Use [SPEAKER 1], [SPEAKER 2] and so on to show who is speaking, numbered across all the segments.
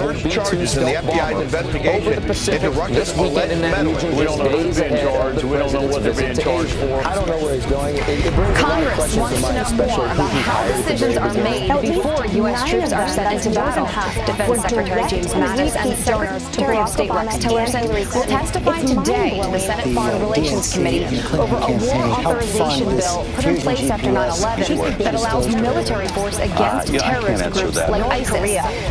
[SPEAKER 1] first charges in the FBI's investigation into Russia's alleged meddling.
[SPEAKER 2] We don't know who's being charged. We don't know what they're being charged for.
[SPEAKER 3] I don't know where he's going.
[SPEAKER 4] Congress wants to know more about how decisions are made before U.S. troops are sent into battle. Defense Secretary James Mattis and Secretary of State Rex Tillerson will testify today to the Senate Foreign Relations Committee over a war authorization bill put in place after 9/11 that allows military force against terrorist groups like ISIS.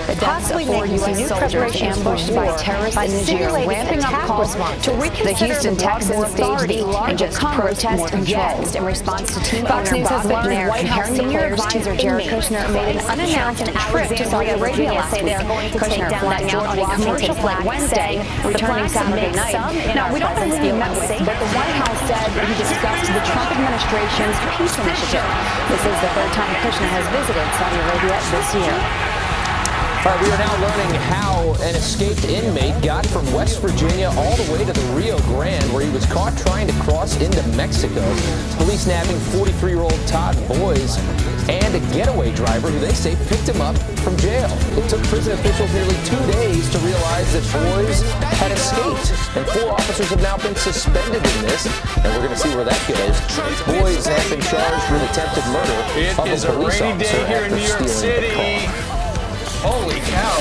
[SPEAKER 4] The deaths of 4 U.S. soldiers ambushed by terrorists in Niger, ramping up calls to reconsider the Houston Texans staged the largest protest yet in response to team Fox News has learned White House senior advisor Jared Kushner made an unannounced trip to Saudi Arabia last week. Kushner flying out on a commercial flight Wednesday, returning Saturday night. Now, we don't know who he met with, but the White House said he discussed the Trump administration's peace initiative. This is the third time Kushner has visited Saudi Arabia this year.
[SPEAKER 5] All right, we are now learning how an escaped inmate got from West Virginia all the way to the Rio Grande, where he was caught trying to cross into Mexico. Police nabbing 43-year-old Todd Boys and a getaway driver who they say picked him up from jail. It took prison officials nearly 2 days to realize that Boys had escaped, and 4 officers have now been suspended in this, and we're going to see where that goes. Boys have been charged with attempted murder of a police officer after stealing the car.
[SPEAKER 2] Holy cow.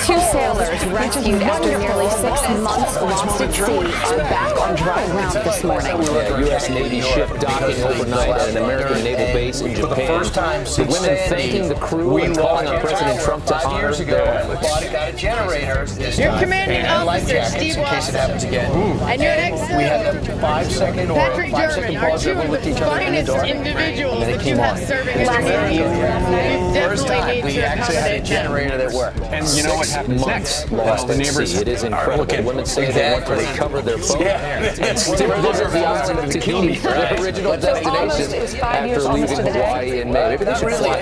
[SPEAKER 4] Two sailors rescued after nearly 6 months lost at sea are back on dry ground this morning.
[SPEAKER 5] Yeah, U.S. Navy ship docking overnight at an American naval base in Japan.
[SPEAKER 2] For the first time
[SPEAKER 5] the
[SPEAKER 2] since
[SPEAKER 5] women thanking the crew and calling on President Trump to honor their efforts.
[SPEAKER 2] Got a generator.
[SPEAKER 6] Your commanding officer, Steve
[SPEAKER 2] in case it happens again.
[SPEAKER 6] And your excellent
[SPEAKER 2] We had a 5-second or
[SPEAKER 6] Patrick
[SPEAKER 2] 5-second
[SPEAKER 6] German are
[SPEAKER 2] pause
[SPEAKER 6] two
[SPEAKER 2] that we
[SPEAKER 6] of
[SPEAKER 2] looked
[SPEAKER 6] the
[SPEAKER 2] each other in the
[SPEAKER 6] finest
[SPEAKER 2] door.
[SPEAKER 6] individuals
[SPEAKER 2] And
[SPEAKER 6] that
[SPEAKER 2] they
[SPEAKER 6] you
[SPEAKER 2] came
[SPEAKER 6] have
[SPEAKER 2] on.
[SPEAKER 6] serving underneath you. You
[SPEAKER 2] First
[SPEAKER 6] definitely
[SPEAKER 2] time
[SPEAKER 6] need
[SPEAKER 2] we
[SPEAKER 6] to
[SPEAKER 2] actually had a
[SPEAKER 6] accommodate them.
[SPEAKER 2] generator that worked.
[SPEAKER 7] And you know what happens next?
[SPEAKER 5] Lost
[SPEAKER 7] The
[SPEAKER 5] at
[SPEAKER 7] neighbors
[SPEAKER 5] sea. It is incredible. The women say they want to recover their boat.
[SPEAKER 7] It's
[SPEAKER 5] Visit the island of Tahiti, their original destination, after leaving Hawaii in May. Maybe they should fly.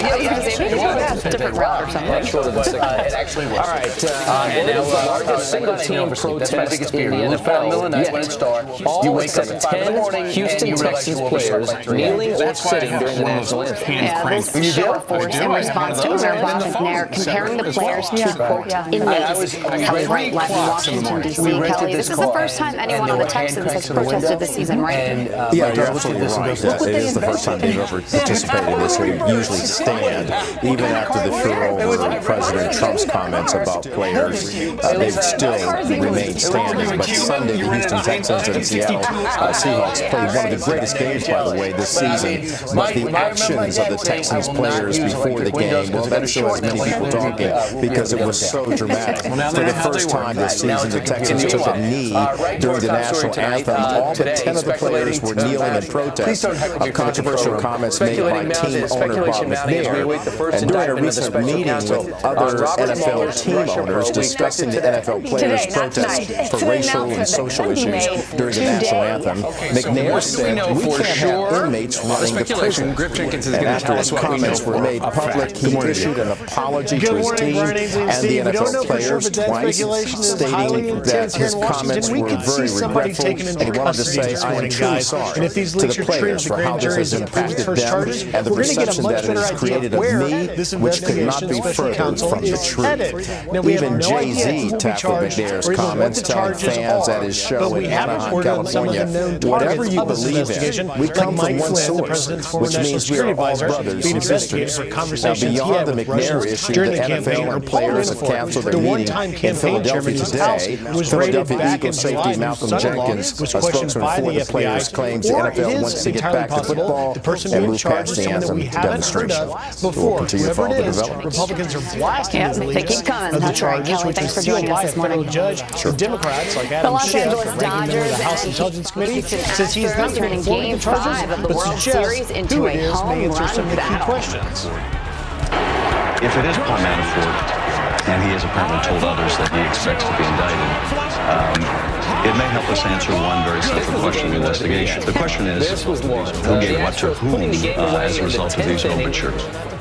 [SPEAKER 4] Different route or something.
[SPEAKER 5] Much shorter than 6 months.
[SPEAKER 2] It actually
[SPEAKER 5] All
[SPEAKER 2] works.
[SPEAKER 5] right, what is the largest single-team protest in the NFL yet? All except 10 Houston Texans players kneeling or sitting during the national anthem.
[SPEAKER 4] Yeah, this show of force in response to Mayor Washington comparing the players to, quote, inmates. Kelly Wright, live in Washington, D.C. Kelly, this is the first time anyone on the Texans has protested this season, right?
[SPEAKER 8] Yeah, you're absolutely right. It is the first time they've ever participated in this. They usually stand, even after the furor over President Trump's comments about players. They've still remained standing. But Sunday, the Houston Texans and Seattle Seahawks played one of the greatest games, by the way, this season. But the actions of the Texans players before the game, well, that still has many people talking because it was so dramatic. For the first time this season, the Texans took a knee during the national anthem. All but 10 of the players were kneeling in protest of controversial comments made by team owner Bob McNair. And during a recent meeting with other NFL team owners discussing the NFL players' protests for racial and social issues during the national anthem, McNair said, "We can't have inmates running the prison." And after his comments were made public, he issued an apology to his team and the NFL players twice, stating that his comments were very regretful, and he wanted to say, "I am truly sorry to the players for how this has impacted them and the perception that it has created of me, which could not be further from the truth." Even Jay-Z tackled McNair's comments, telling fans at his show in Anaheim, California, "Whatever you believe in, we come from one source, which means we are all brothers and sisters." Now, beyond the McNair issue, the NFL and players have canceled their meeting in Philadelphia today. Philadelphia Eagles safety Malcolm Jenkins, a spokesman for the players, claims the NFL wants to get back to football and move past the anthem demonstration. We'll continue to follow the developments.
[SPEAKER 6] Republicans are blasting
[SPEAKER 4] Yeah, they keep coming. That's right, Kelly. Thanks for joining us this morning.
[SPEAKER 6] Judge, the Democrats like Adam
[SPEAKER 4] Los
[SPEAKER 6] Schiff,
[SPEAKER 4] Angeles
[SPEAKER 6] ranking member of
[SPEAKER 4] Dodgers
[SPEAKER 6] the House
[SPEAKER 4] and
[SPEAKER 6] Intelligence Committee,
[SPEAKER 4] Houston
[SPEAKER 6] says he is not
[SPEAKER 4] turning
[SPEAKER 6] going
[SPEAKER 4] Game
[SPEAKER 6] to charges,
[SPEAKER 4] 5 of the
[SPEAKER 6] but
[SPEAKER 4] World
[SPEAKER 6] suggests
[SPEAKER 4] Series into
[SPEAKER 6] who
[SPEAKER 4] a
[SPEAKER 6] it is may answer
[SPEAKER 4] home
[SPEAKER 6] some of the key
[SPEAKER 4] run
[SPEAKER 6] questions.
[SPEAKER 9] If it is Paul Manafort, and he has apparently told others that he expects to be indicted, it may help us answer one very simple question in the investigation. The question is, who gave what to whom as a result of these overtures?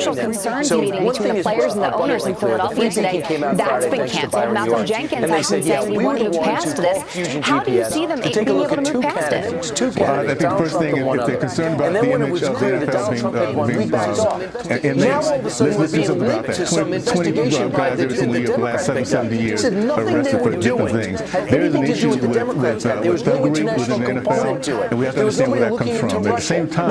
[SPEAKER 4] social concerns meeting between the players and the owners in Philadelphia today. That's been canceled. Malcolm Jenkins has been saying we want to move past this. How do you see them being able to move past it?
[SPEAKER 10] Well, I think the first thing, if they're concerned about the image of the NFL being let's do something about that. 20 guys every single year for the last 70 years arrested for different things. There is an issue with thuggery within the NFL, and we have to understand where that comes from. At the same time,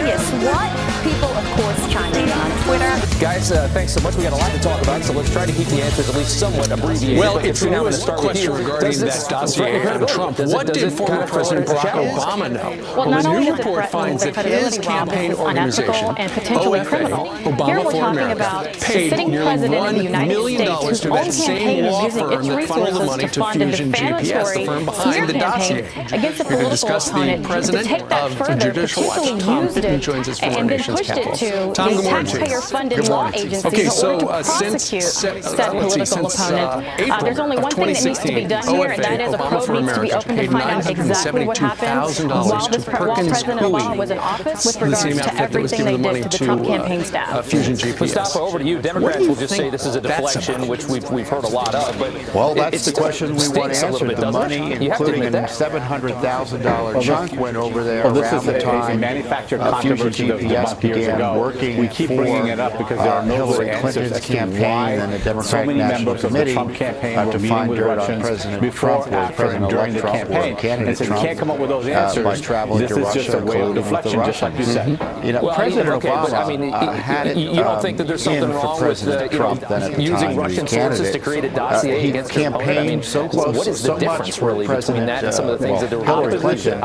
[SPEAKER 11] curious what? People, of course, chiming in on Twitter.
[SPEAKER 5] Guys, thanks so much. We got a lot to talk about, so let's try to keep the answers at least somewhat abbreviated.
[SPEAKER 7] Well,
[SPEAKER 5] But
[SPEAKER 7] it's the
[SPEAKER 5] Katrina, I'm gonna
[SPEAKER 7] newest
[SPEAKER 5] start with
[SPEAKER 7] question
[SPEAKER 5] you.
[SPEAKER 7] regarding that dossier on Trump. What did former President Barack Obama know?
[SPEAKER 11] Well, not
[SPEAKER 7] the
[SPEAKER 11] only
[SPEAKER 7] new
[SPEAKER 11] does it
[SPEAKER 7] report
[SPEAKER 11] threaten
[SPEAKER 7] finds
[SPEAKER 11] the
[SPEAKER 7] that his
[SPEAKER 11] credibility, Rob,
[SPEAKER 7] campaign
[SPEAKER 11] this is unethical
[SPEAKER 7] organization,
[SPEAKER 11] and potentially
[SPEAKER 7] OFA,
[SPEAKER 11] criminal. Here
[SPEAKER 7] Obama
[SPEAKER 11] we're
[SPEAKER 7] for
[SPEAKER 11] talking
[SPEAKER 7] America,
[SPEAKER 11] about the
[SPEAKER 7] paid
[SPEAKER 11] sitting
[SPEAKER 7] nearly
[SPEAKER 11] president of the
[SPEAKER 7] $1
[SPEAKER 11] United
[SPEAKER 7] million
[SPEAKER 11] States, whose
[SPEAKER 7] to
[SPEAKER 11] own
[SPEAKER 7] that same
[SPEAKER 11] campaign
[SPEAKER 7] law
[SPEAKER 11] is using
[SPEAKER 7] firm
[SPEAKER 11] its
[SPEAKER 7] that funneled the
[SPEAKER 11] resources
[SPEAKER 7] money
[SPEAKER 11] to
[SPEAKER 7] to
[SPEAKER 11] fund a
[SPEAKER 7] Fusion GPS, the
[SPEAKER 11] defamatory
[SPEAKER 7] firm behind the
[SPEAKER 11] smear
[SPEAKER 7] dossier.
[SPEAKER 11] campaign against a
[SPEAKER 7] Here to
[SPEAKER 11] political
[SPEAKER 7] discuss the
[SPEAKER 11] opponent, to
[SPEAKER 7] president
[SPEAKER 11] take that
[SPEAKER 7] of
[SPEAKER 11] further,
[SPEAKER 7] Judicial Watch,
[SPEAKER 11] potentially
[SPEAKER 7] Tom
[SPEAKER 11] used
[SPEAKER 7] Bitten,
[SPEAKER 11] it,
[SPEAKER 7] joins us from our
[SPEAKER 11] and then
[SPEAKER 7] nation's
[SPEAKER 11] pushed it
[SPEAKER 7] capital.
[SPEAKER 11] to
[SPEAKER 7] Tom,
[SPEAKER 11] the
[SPEAKER 7] good morning to you.
[SPEAKER 11] taxpayer-funded
[SPEAKER 7] Good
[SPEAKER 11] law
[SPEAKER 7] morning.
[SPEAKER 11] agencies
[SPEAKER 7] Okay,
[SPEAKER 11] in order to
[SPEAKER 7] so
[SPEAKER 11] prosecute
[SPEAKER 7] since
[SPEAKER 11] said political opponent. There's only one thing that needs to be done here, and that is a probe needs to be opened to find out exactly what happened while President Obama was in office with regards to everything they did to the Trump campaign staff.
[SPEAKER 7] Fusion GPS.
[SPEAKER 5] Mustafa, over to you. Democrats will just say this is a deflection, which we've heard a lot of. But
[SPEAKER 12] well, that's the question we want to answer. The money, including a $700,000 chunk, went over there around the time
[SPEAKER 3] manufactured
[SPEAKER 12] Fusion GPS began working
[SPEAKER 3] we keep bringing it up because there are no
[SPEAKER 12] Hillary Clinton's campaign and the Democratic National Committee
[SPEAKER 3] to
[SPEAKER 12] find dirt on President Trump or President Trump or candidate Trump.
[SPEAKER 3] You can't come up with those answers
[SPEAKER 12] by traveling to Russia and colluding with the Russians.
[SPEAKER 3] Just like you said.
[SPEAKER 12] You know, President Obama had it
[SPEAKER 5] you don't think that there's something wrong with using Russian sources to create a dossier against your opponent? I mean,
[SPEAKER 12] so close,
[SPEAKER 5] what is the difference really between that and some of the things that they were
[SPEAKER 12] Hillary Clinton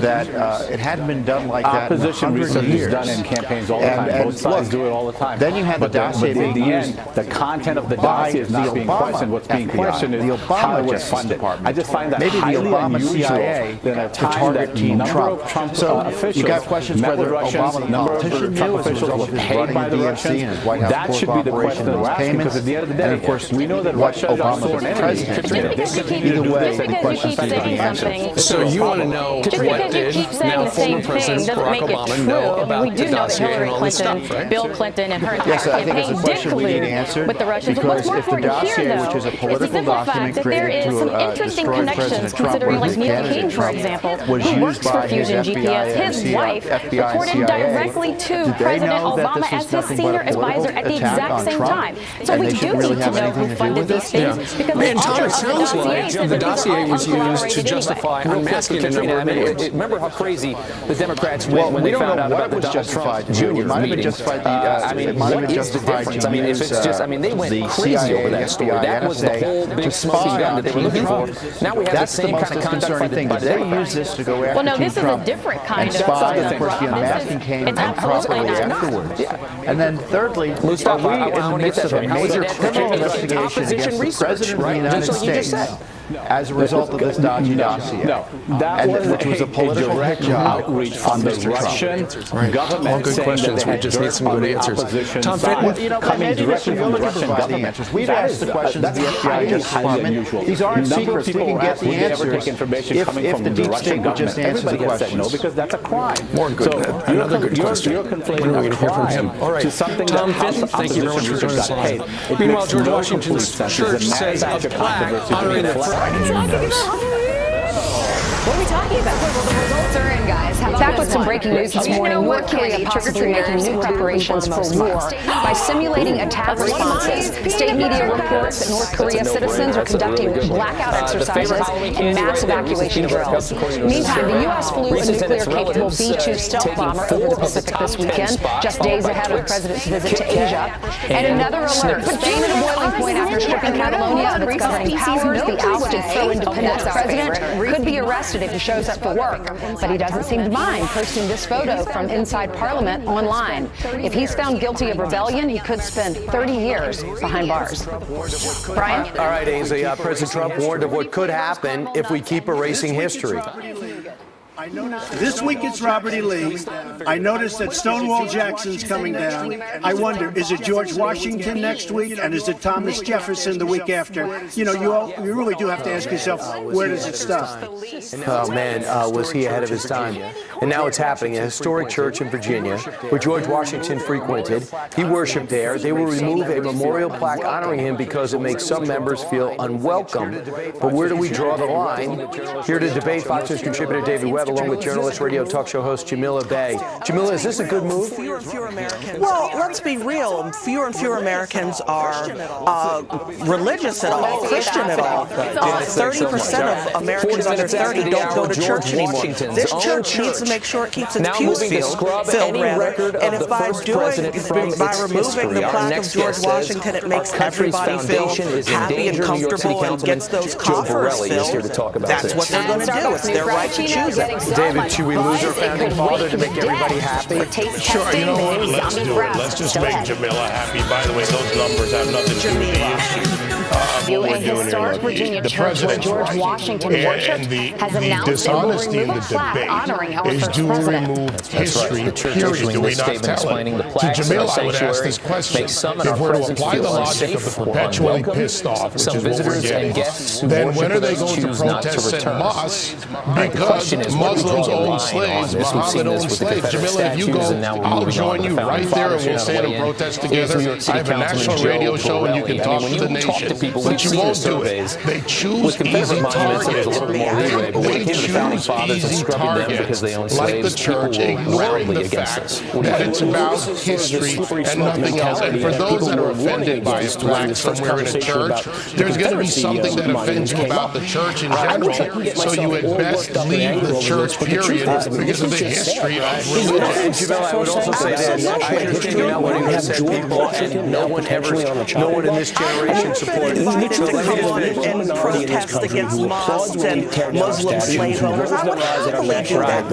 [SPEAKER 12] that it hadn't been done like that in 100 years.
[SPEAKER 3] Done in campaigns all the time. Both sides do it all the time.
[SPEAKER 12] Then you had the dossier being used.
[SPEAKER 3] The content of the dossier is not being questioned. What's being questioned is how it was funded. I just find that
[SPEAKER 12] maybe the Obama CIA
[SPEAKER 3] to target Team Trump.
[SPEAKER 12] So you got questions whether Obama, the politician, knew as a result of his running the DNC and his White House
[SPEAKER 3] that should be the question
[SPEAKER 12] and his payments.
[SPEAKER 3] At the end of the day,
[SPEAKER 12] and of course,
[SPEAKER 3] we know that
[SPEAKER 12] what
[SPEAKER 3] Russia
[SPEAKER 12] Obama as president. Either way, the questions need to be answered.
[SPEAKER 7] So you want to know what did now former President Barack Obama know about the dossier and all this stuff, right?
[SPEAKER 11] Bill Clinton and her
[SPEAKER 12] Yes, I think it's a question we need answered
[SPEAKER 11] with the Russians.
[SPEAKER 12] because if the dossier, which is a political document created to destroy President Trump or his candidate Trump, was used by his FBI,
[SPEAKER 11] his wife, reported directly to President Obama as his senior advisor at the exact same time. So we do need to know who funded these things because
[SPEAKER 7] Man, Tom, it sounds like the dossier was used to justify unmasking a number of videos.
[SPEAKER 5] Remember how crazy the Democrats went when they found out about the Donald Trump Jr. meeting. What is the difference? I mean, if it's just, they went crazy over that story. That was the whole big smoking gun that they were looking for. Now we have the same kind of conduct by the Democrats.
[SPEAKER 12] They use this to go after
[SPEAKER 11] Well, no, this is a different kind of
[SPEAKER 12] spy, and of course the unmasking came properly afterwards. And then thirdly, are we in the midst of a major criminal investigation against the President of the United States as a result of this dodgy dossier?
[SPEAKER 3] No, that
[SPEAKER 12] which was a political
[SPEAKER 3] direct outreach on the Russian government.
[SPEAKER 7] All good questions. We just need some good answers.
[SPEAKER 3] Tom
[SPEAKER 7] Fitton,
[SPEAKER 3] coming directly from the Russian government.
[SPEAKER 12] We've asked the questions of the FBI Justice Department. These aren't secrets. We can get the answers if the deep state would just answer the questions.
[SPEAKER 3] No, because that's a crime.
[SPEAKER 7] More good. Another good question.
[SPEAKER 3] You're conflating a crime to something
[SPEAKER 7] Tom
[SPEAKER 3] that
[SPEAKER 7] Fitton, thank you very much for joining us live. Meanwhile, George Washington's church says a plaque honoring the
[SPEAKER 4] What are we talking about? Well, the results are in, guys. Back with some breaking news this morning. North Korea possibly making new preparations for war by simulating attack responses. State media reports that North Korea citizens are conducting blackout exercises and mass evacuation drills. Meantime, the U.S. flew a nuclear-capable B-2 stealth bomber over the Pacific this weekend, just days ahead of the president's visit to Asia. And another alert. Spain at a boiling point after stripping Catalonia of its governing powers. The ousted pro-independence president could be arrested if he shows up for work, but he doesn't seem to mind posting this photo from inside Parliament online. If he's found guilty of rebellion, he could spend 30 years behind bars. Brian?
[SPEAKER 2] All right, Ainsley. President Trump warned of what could happen if we keep erasing history.
[SPEAKER 13] This week it's Robert E. Lee. I noticed that Stonewall Jackson's coming down. I wonder, is it George Washington next week? And is it Thomas Jefferson the week after? You know, you really do have to ask yourself, where does it stop?
[SPEAKER 2] Oh, man, was he ahead of his time? And now it's happening. A historic church in Virginia, where George Washington frequented. He worshiped there. They will remove a memorial plaque honoring him because it makes some members feel unwelcome. But where do we draw the line? Here to debate, Fox News contributor David Webb, along with journalist, radio talk show host Jamila Bey. Jamila, is this a good move?
[SPEAKER 14] Fewer and fewer Americans. Well, let's be real. Fewer and fewer Americans are religious at all, Christian at all. 30% of Americans under 30 don't go to church anymore. This church needs to make sure it keeps its pews filled, rather. And if by removing the plaque of George Washington, it makes everybody feel happy and comfortable and gets those coffers filled, that's what they're going to do. It's their right to choose it.
[SPEAKER 2] David, should we lose our founding father to make everybody happy?
[SPEAKER 15] Sure, you know what? Let's do it. Let's just make Jamila happy. By the way, those numbers have nothing to do with the issue.
[SPEAKER 4] A historic Virginia church where George Washington worshipped has announced it will remove a plaque honoring our first president.
[SPEAKER 5] History, the church issuing this statement explaining the plaques in our sanctuary make some in our presence feel unsafe or unwelcome. Some visitors and guests who worship with us choose not to return. The question is, what do we draw the line on this? We've seen this with the Confederate statues, and now we're moving on to the founding fathers. We'll stand and protest together. New York City Councilman Joe Borelli. I mean, when you talk to people, when you see the surveys, with Confederate monuments, there's a little bit more leeway, but when it came to the founding fathers and scrubbing them because they owned slaves, people were roundly against this.
[SPEAKER 15] It's about history and nothing else. And for those that are offended by a plaque somewhere in a church, there's going to be something that offends you about the church in general. So you would best leave the church, period, because of the history of religion.
[SPEAKER 2] And Jamel, I would also say this. I understand you're not wanting to set people, and no one in this generation supported it.
[SPEAKER 14] And protest against mosques and Muslim slave owners. I would happily do that.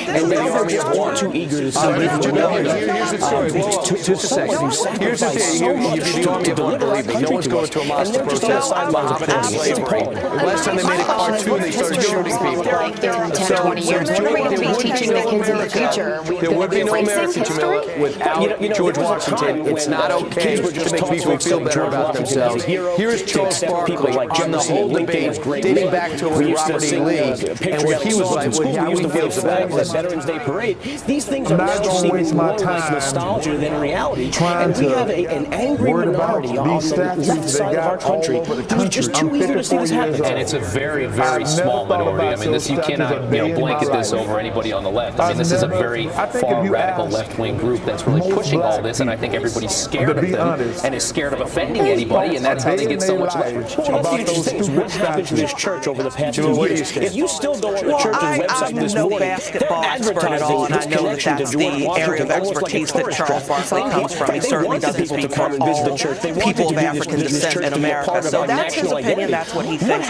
[SPEAKER 2] And the army is all too eager to see. Here's the story. Just a second. Here's the thing. You'd be the army of one, believe me. No one's going to a mosque to protest Mohammedan slavery. Last time they made a cartoon, they started shooting people.
[SPEAKER 4] Like here in 10, 20 years, what are we going to be teaching the kids in the future?
[SPEAKER 2] There would be no America, Jamila, without George Washington. It's not okay to make people feel better about themselves. Here's Charles Barkley on the whole debate dating back to Robert E. Lee, and what he was like, how he feels about it.
[SPEAKER 16] Veterans Day parade. These things are now just seeming more like nostalgia than reality. And we have an angry minority on the left side of our country who's just too eager to see this happen.
[SPEAKER 5] And it's a very, very small minority. I mean, this you cannot blanket this over anybody on the left. I mean, this is a very far radical left-wing group that's really pushing all this, and I think everybody's scared of them and is scared of offending anybody, and that's how they get so much leverage.
[SPEAKER 16] Well, that's the interesting thing. What happened to this church over the past 2 years? If you still go on the church's website this morning,
[SPEAKER 14] basketball expert at all, and I know that that's the area of expertise that Charles Barkley comes from. He certainly doesn't speak for all people of African descent in America. So that's his opinion. That's what he thinks.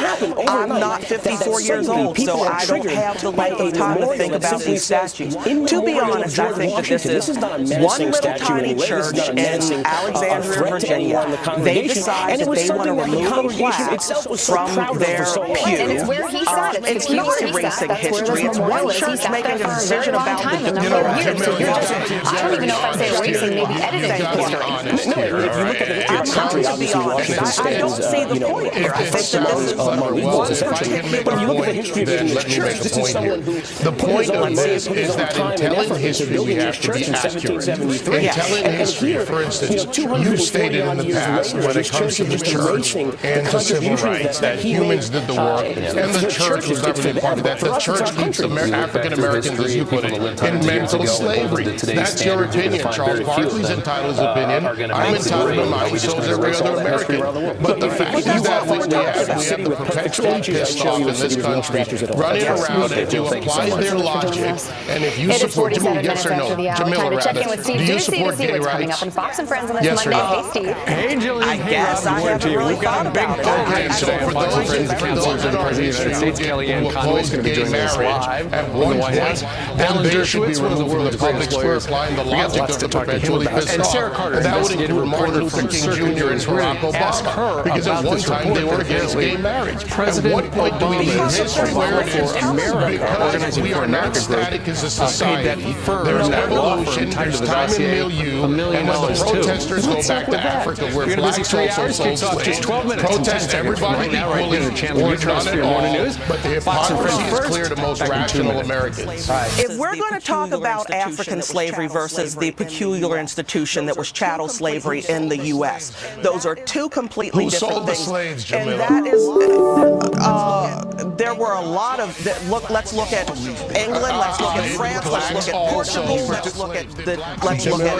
[SPEAKER 14] I'm not 54 years old, so I don't have the length of time to think about these statues. To be honest, I think that this is one little tiny church in Alexandria, Virginia. They decide that they want to remove a plaque from their pew.
[SPEAKER 4] And it's where he sat.
[SPEAKER 14] It's not erasing history. It's one church making a decision about the
[SPEAKER 4] I don't even know if I say erasing, maybe editing history.
[SPEAKER 16] No, if you look at the country,
[SPEAKER 14] I don't see the point here. I think that this is
[SPEAKER 16] but if you look at the history of the church, this is someone who
[SPEAKER 15] the point of this is that in telling history, we have to be accurate. In telling history, for instance, you stated in the past when it comes to the church and the civil rights that humans did the work and the church was not really part of that. The church keeps African Americans, as you put it, in mental slavery. That's your opinion. Charles Barkley's entitled his opinion. I'm entitled to mine, so is every other American. But the fact is that we have the perpetually pissed off in this country running around and to apply their logic. And if you support, yes or no, Jamila Rabbit, do you support gay rights? Yes or no?
[SPEAKER 14] Hey, Jillian. I guess I haven't really thought about it.
[SPEAKER 15] Okay, so for those in our history who opposed gay marriage at one point, then they should be removed from the public square applying the logic of the perpetually pissed off. And that would include Martin Luther King Jr. and Barack Obama. Because at one time they were against gay marriage. At what point do we leave history where it is? Because we are not static as a society. There's evolution, there's time and milieu, and when the protesters go back to Africa where blacks also sold slaves, protest everybody equally or not at all, but the hypocrisy is clear to most rational Americans.
[SPEAKER 14] If we're going to talk about African slavery versus the peculiar institution that was chattel slavery in the U.S., those are two completely different things.
[SPEAKER 15] Who sold the slaves, Jamila?
[SPEAKER 14] And that is, there were a lot of, let's look at England, let's look at France, let's look at Portugal, let's look at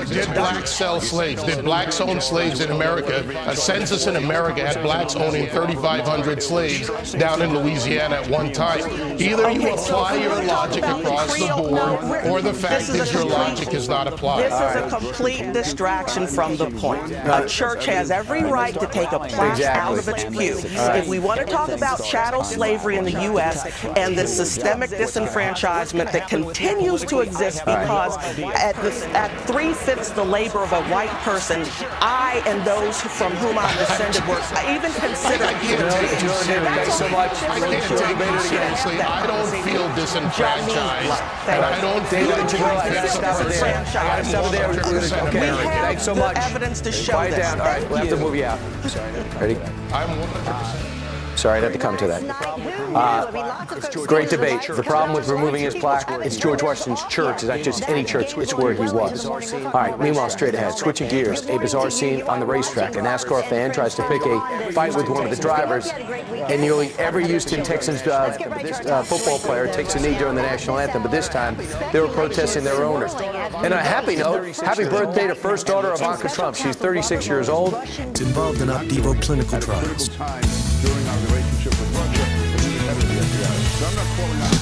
[SPEAKER 15] Did blacks sell slaves? Did blacks own slaves in America? A census in America had blacks owning 3,500 slaves down in Louisiana at one time. Either you apply your logic across the board, or the fact is your logic is not applied.
[SPEAKER 14] This is a complete distraction from the point. A church has every right to take a plaque out of its pew. If we want to talk about chattel slavery in the U.S. and the systemic disenfranchisement that continues to exist because at 3/5 the labor of a white person, I and those those from whom I'm descended were even considered.
[SPEAKER 15] Thanks so much. I don't feel disenfranchised, and I don't feel
[SPEAKER 2] Thanks so much.
[SPEAKER 14] Evidence to show
[SPEAKER 2] Quiet down. All right, we'll have to move you out. Ready?
[SPEAKER 15] I'm 100%.
[SPEAKER 2] Sorry, I'd have to come to that. Great debate. The problem with removing his plaque, it's George Washington's church. It's not just any church. It's where he was. All right, meanwhile, straight ahead, switching gears, a bizarre scene on the racetrack. A NASCAR fan tries to pick a fight with one of the drivers, and nearly every Houston Texans football player takes a knee during the national anthem, but this time they were protesting their owners. And on a happy note, happy birthday to first daughter Ivanka Trump. She's 36 years old.
[SPEAKER 16] It's involved in Opdivo clinical trials.
[SPEAKER 10] During our relationship with Russia, but he was head of the FBI. So I'm not calling out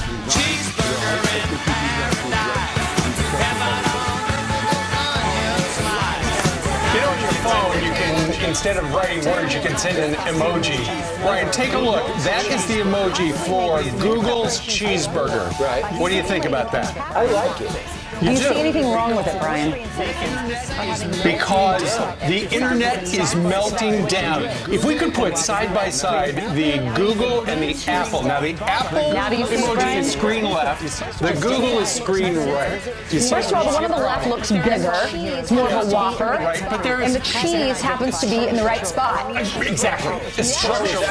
[SPEAKER 7] You know, on your phone, you can, instead of writing words, you can send an emoji. Brian, take a look. That is the emoji for Google's cheeseburger.
[SPEAKER 2] Right.
[SPEAKER 7] What do you think about that?
[SPEAKER 2] I like it.
[SPEAKER 17] Do you see anything wrong with it, Brian?
[SPEAKER 7] Because the internet is melting down. If we could put side by side the Google and the Apple. Now the Apple emoji is screen left. The Google is screen right.
[SPEAKER 17] First of all, the one on the left looks bigger. It's more of a Whopper.
[SPEAKER 7] Right, but there is,
[SPEAKER 17] and the cheese happens to be in the right spot.
[SPEAKER 7] Exactly. It's structural.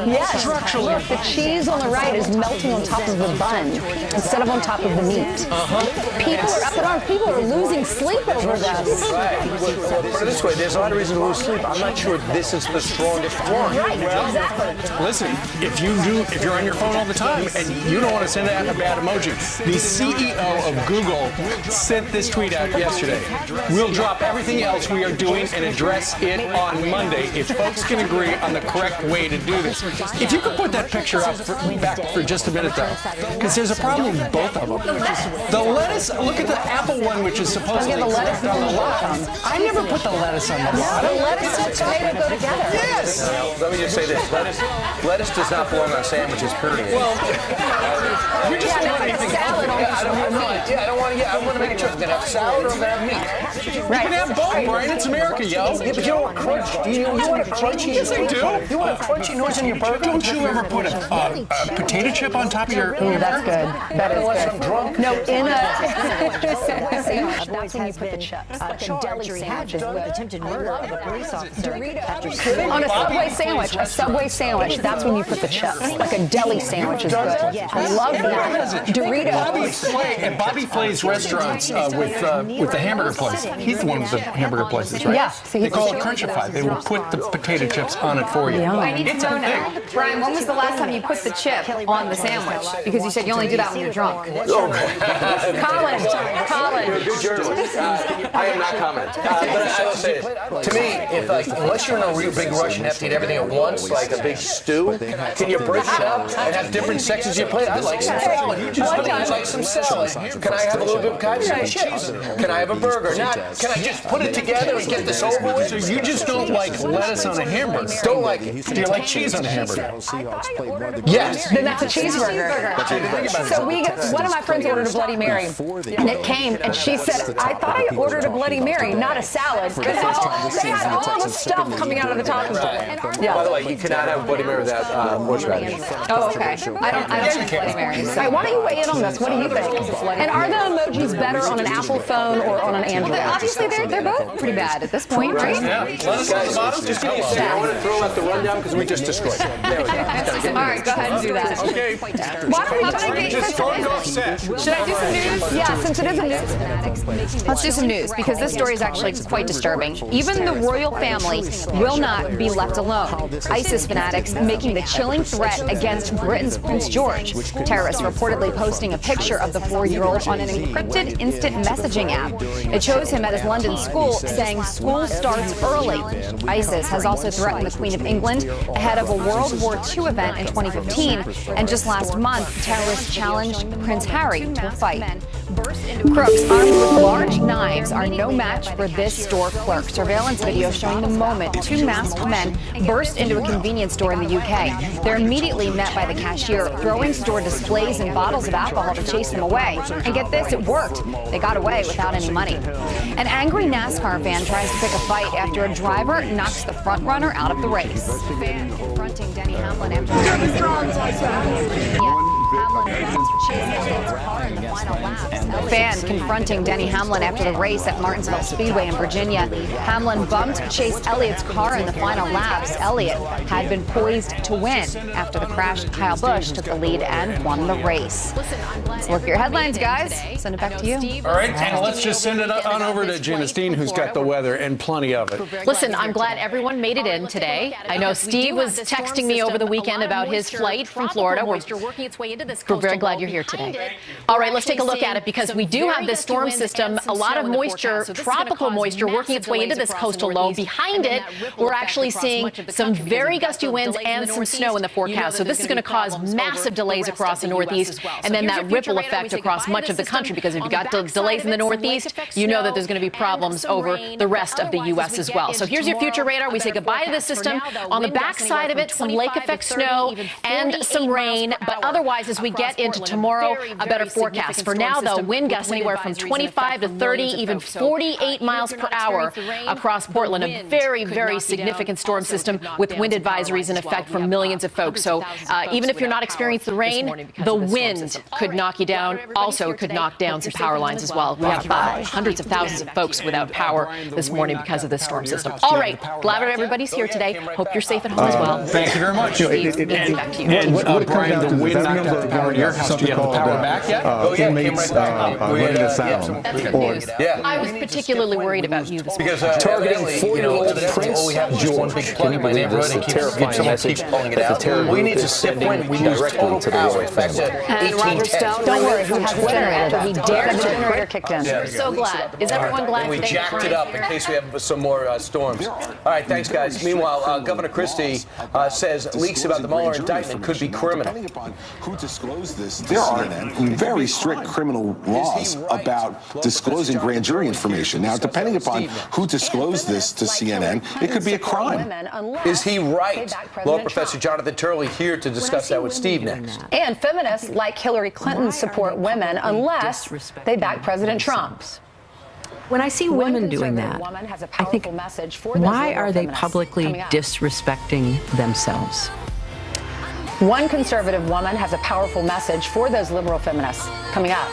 [SPEAKER 17] Yes.
[SPEAKER 7] Structurally.
[SPEAKER 17] Look, the cheese on the right is melting on top of the bun instead of on top of the meat. People are up in arms. People are losing sleep over this.
[SPEAKER 2] Right. Put it this way, there's a lot of reasons to lose sleep. I'm not sure this is the strongest one.
[SPEAKER 17] Right, exactly.
[SPEAKER 7] Listen, if you're on your phone all the time and you don't want to send out a bad emoji, the CEO of Google sent this tweet out yesterday. We'll drop everything else we are doing and address it on Monday if folks can agree on the correct way to do this. If you could put that picture up back for just a minute, though, because there's a problem with both of them. The lettuce, look at the Apple one, which is supposedly
[SPEAKER 17] the lettuce
[SPEAKER 7] on the left. I never put the lettuce on the bottom.
[SPEAKER 17] The lettuce and tomato go together.
[SPEAKER 7] Yes.
[SPEAKER 2] Let me just say this. Lettuce does not belong on sandwiches, period.
[SPEAKER 7] Well, you just don't want anything.
[SPEAKER 17] Salad on
[SPEAKER 2] I want to make a choice. I'm going to have salad or I'm going to have meat.
[SPEAKER 7] You can have both, Brian. It's America, yo.
[SPEAKER 2] Yeah, but you don't want crunch. You want a crunchy?
[SPEAKER 7] Yes, I do.
[SPEAKER 2] You want a crunchy noise in your burger?
[SPEAKER 7] Don't you ever put a potato chip on top of your...
[SPEAKER 17] Ooh, that's good. That is good.
[SPEAKER 2] Drunk?
[SPEAKER 17] No, in a sandwich, that's when you put the chips. Like a deli sandwich is with attempted murder of a police officer. On a Subway sandwich, that's when you put the chips. Like a deli sandwich is good. I love that. Doritos.
[SPEAKER 7] Bobby Flay's restaurants with the hamburger place. He's the one with the hamburger places, right?
[SPEAKER 17] Yeah.
[SPEAKER 7] They call it Crunchify. They will put the potato chips on it for you.
[SPEAKER 4] I need to
[SPEAKER 7] It's a
[SPEAKER 4] know now.
[SPEAKER 7] thing.
[SPEAKER 4] Brian, when was the last time you put the chip on the sandwich? Because you said you only do that when you're drunk. Colin.
[SPEAKER 2] You're a good journalist. I am not commenting. But I will say this. To me, unless you're in a real big rush and have to eat everything at once, like a big stew, can you break it up and have different sections of your plate? I like some salad. I like some salad. Can I have a little bit of some chips? Can I have a burger? Can I just put it together and get this over with?
[SPEAKER 7] So you just don't like lettuce on a hamburger?
[SPEAKER 2] Don't like it.
[SPEAKER 7] Do you like cheese on a hamburger?
[SPEAKER 2] Yes.
[SPEAKER 17] Then that's a cheeseburger. So one of my friends ordered a Bloody Mary, and it came, and she said, I thought I ordered a Bloody Mary, not a salad, because they had all the stuff coming out of the top of it.
[SPEAKER 2] By the way, you cannot have a Bloody Mary without horseradish.
[SPEAKER 17] Oh, okay. I don't do Bloody Marys. All right, why don't you weigh in on this? What do you think? And are the emojis better on an Apple phone or on an Android?
[SPEAKER 4] Well, obviously, they're both pretty bad at this point, right?
[SPEAKER 7] Yeah. Lettuce on the bottom?
[SPEAKER 2] Just give me a second. I want to throw out the rundown because we just destroyed it. There we go.
[SPEAKER 4] All right, go ahead and do that.
[SPEAKER 7] Okay.
[SPEAKER 4] Why don't we
[SPEAKER 7] Just start off set.
[SPEAKER 4] Should I do some news?
[SPEAKER 17] Yeah, since it is a news.
[SPEAKER 4] Let's do some news because this story is actually quite disturbing. Even the royal family will not be left alone. ISIS fanatics making the chilling threat against Britain's Prince George. Terrorists reportedly posting a picture of the 4-year-old on an encrypted instant messaging app. It shows him at his London school saying school starts early. ISIS has also threatened the Queen of England ahead of a World War II event in 2015. And just last month, terrorists challenged Prince Harry to fight. Crooks armed with large knives are no match for this store clerk. Surveillance video showing the moment two masked men burst into a convenience store in the UK. They're immediately met by the cashier, throwing store displays and bottles of alcohol to chase them away. And get this, it worked. They got away without any money. An angry NASCAR fan tries to pick a fight after a driver knocks the front runner out of the race. Fan confronting Denny Hamlin after the race at Martinsville Speedway in Virginia. Hamlin bumped Chase Elliott's car in the final laps. Elliott had been poised to win. After the crash, Kyle Busch took the lead and won the race. Let's look at your headlines, guys. Send it back to you.
[SPEAKER 7] All right, and let's just send it on over to Janice Dean, who's got the weather and plenty of it.
[SPEAKER 18] Listen, I'm glad everyone made it in today. I know Steve was texting me over the weekend about his flight from Florida. We're very glad you're here today. All right, let's take a look at it because we do have this storm system, a lot of moisture, tropical moisture working its way into this coastal low. Behind it, we're actually seeing some very gusty winds and some snow in the forecast. So this is going to cause massive delays across the Northeast and then that ripple effect across much of the country because if you've got delays in the Northeast, you know that there's going to be problems over the rest of the U.S. as well. So here's your future radar. We say goodbye to the system. On the back side of it, some lake effect snow and some rain, but otherwise as we get into tomorrow, a better forecast. For now, though, wind gusts anywhere from 25 to 30, even 48 miles per hour across Portland. A very, very significant storm system with wind advisories in effect for millions of folks. So even if you're not experiencing the rain, the wind could knock you down. Also, it could knock down some power lines as well. We have hundreds of thousands of folks without power this morning because of this storm system. All right, glad everybody's here today. Hope you're safe at home as well.
[SPEAKER 7] Thank you very much.
[SPEAKER 18] Back to you.
[SPEAKER 7] And Brian, the wind knocked out the power in your house. Do you have the power back yet?
[SPEAKER 10] Inmates running asylum.
[SPEAKER 18] I was particularly worried about you this morning.
[SPEAKER 2] Because targeting 4-year-old Prince George. Can you believe this? A terrifying message that the terror
[SPEAKER 5] we need to sift when we use
[SPEAKER 2] directly to the royal family.
[SPEAKER 17] And Roger Stone, don't worry, he has a generator. He dared the generator kicked in.
[SPEAKER 18] So glad. Is everyone glad
[SPEAKER 5] we
[SPEAKER 18] today?
[SPEAKER 5] jacked it up in case we have some more storms. All right, thanks, guys. Meanwhile, Governor Christie says leaks about the Mueller indictment could be criminal.
[SPEAKER 19] Who disclosed this? There are very strict criminal laws about disclosing grand jury information. Now, depending upon who disclosed this to CNN, it could be a crime.
[SPEAKER 5] Is he right? Law professor Jonathan Turley here to discuss that with Steve next.
[SPEAKER 17] And feminists like Hillary Clinton support women unless they back President Trump.
[SPEAKER 20] When I see women doing that, I think, why are they publicly disrespecting themselves?
[SPEAKER 17] One conservative woman has a powerful message for those liberal feminists. Coming up.